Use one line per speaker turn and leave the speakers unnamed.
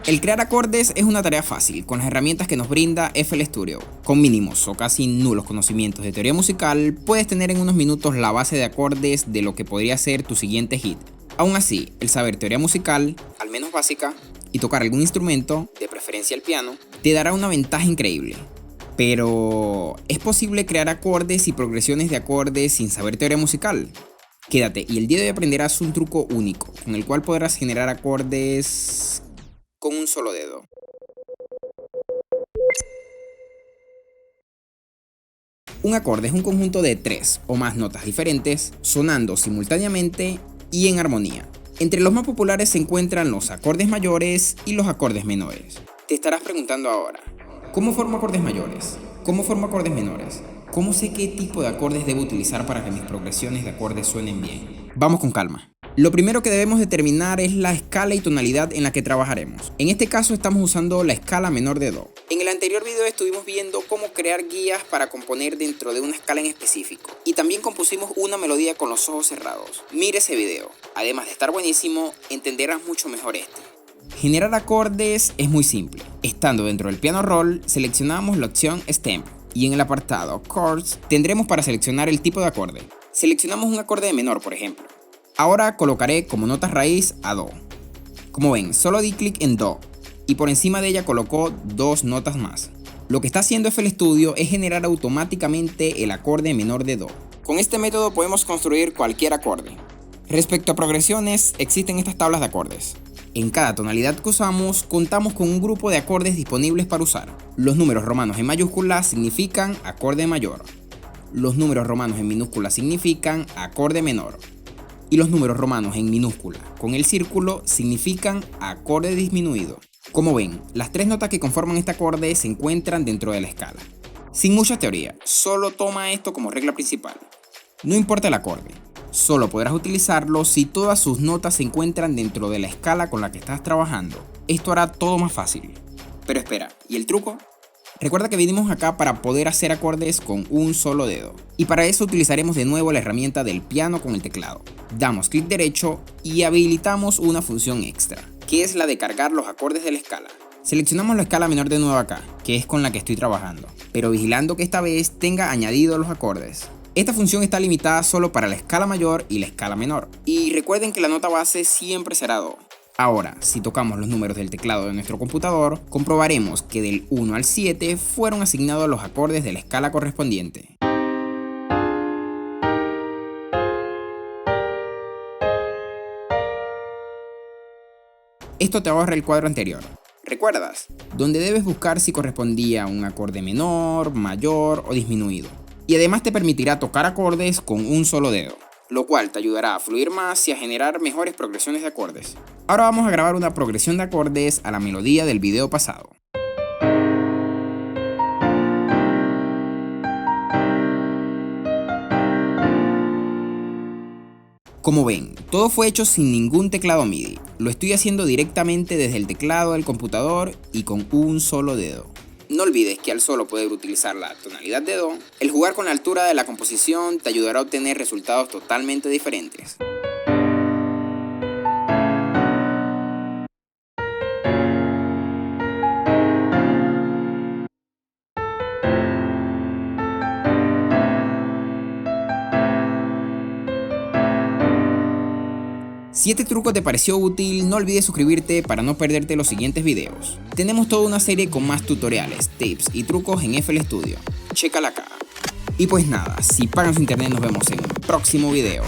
El crear acordes es una tarea fácil con las herramientas que nos brinda FL Studio. Con mínimos o casi nulos conocimientos de teoría musical, puedes tener en unos minutos la base de acordes de lo que podría ser tu siguiente hit. Aún así, el saber teoría musical, al menos básica, y tocar algún instrumento, de preferencia el piano, te dará una ventaja increíble. Pero, ¿es posible crear acordes y progresiones de acordes sin saber teoría musical? Quédate y el día de hoy aprenderás un truco único, con el cual podrás generar acordes con un solo dedo. Un acorde es un conjunto de 3 o más notas diferentes, sonando simultáneamente y en armonía. Entre los más populares se encuentran los acordes mayores y los acordes menores. Te estarás preguntando ahora, ¿cómo formo acordes mayores? ¿Cómo formo acordes menores? ¿Cómo sé qué tipo de acordes debo utilizar para que mis progresiones de acordes suenen bien? Vamos con calma. Lo primero que debemos determinar es la escala y tonalidad en la que trabajaremos. En este caso estamos usando la escala menor de Do. En el anterior video estuvimos viendo cómo crear guías para componer dentro de una escala en específico. Y también compusimos una melodía con los ojos cerrados. Mira ese video. Además de estar buenísimo, entenderás mucho mejor este. Generar acordes es muy simple. Estando dentro del piano roll, seleccionamos la opción Stamp. Y en el apartado Chords tendremos para seleccionar el tipo de acorde. Seleccionamos un acorde de menor, por ejemplo. Ahora colocaré como nota raíz a Do. Como ven, solo di clic en Do y por encima de ella colocó 2 notas más. Lo que está haciendo FL Studio es generar automáticamente el acorde menor de Do. Con este método podemos construir cualquier acorde. Respecto a progresiones, existen estas tablas de acordes. En cada tonalidad que usamos, contamos con un grupo de acordes disponibles para usar. Los números romanos en mayúsculas significan acorde mayor. Los números romanos en minúsculas significan acorde menor. Y los números romanos en minúscula con el círculo significan acorde disminuido. Como ven, las 3 notas que conforman este acorde se encuentran dentro de la escala. Sin mucha teoría, solo toma esto como regla principal. No importa el acorde, solo podrás utilizarlo si todas sus notas se encuentran dentro de la escala con la que estás trabajando. Esto hará todo más fácil. Pero espera, ¿y el truco? Recuerda que vinimos acá para poder hacer acordes con un solo dedo. Y para eso utilizaremos de nuevo la herramienta del piano con el teclado. Damos clic derecho y habilitamos una función extra, que es la de cargar los acordes de la escala. Seleccionamos la escala menor de nuevo acá, que es con la que estoy trabajando, pero vigilando que esta vez tenga añadido los acordes. Esta función está limitada solo para la escala mayor y la escala menor. Y recuerden que la nota base siempre será Do. Ahora, si tocamos los números del teclado de nuestro computador, comprobaremos que del 1 al 7 fueron asignados los acordes de la escala correspondiente. Esto te ahorra el cuadro anterior. ¿Recuerdas? Donde debes buscar si correspondía a un acorde menor, mayor o disminuido. Y además te permitirá tocar acordes con un solo dedo, lo cual te ayudará a fluir más y a generar mejores progresiones de acordes. Ahora vamos a grabar una progresión de acordes a la melodía del video pasado. Como ven, todo fue hecho sin ningún teclado MIDI. Lo estoy haciendo directamente desde el teclado del computador y con un solo dedo. No olvides que al solo poder utilizar la tonalidad de Do, el jugar con la altura de la composición te ayudará a obtener resultados totalmente diferentes. Si este truco te pareció útil, no olvides suscribirte para no perderte los siguientes videos. Tenemos toda una serie con más tutoriales, tips y trucos en FL Studio. Chécala acá. Y pues nada, si pagan su internet nos vemos en un próximo video.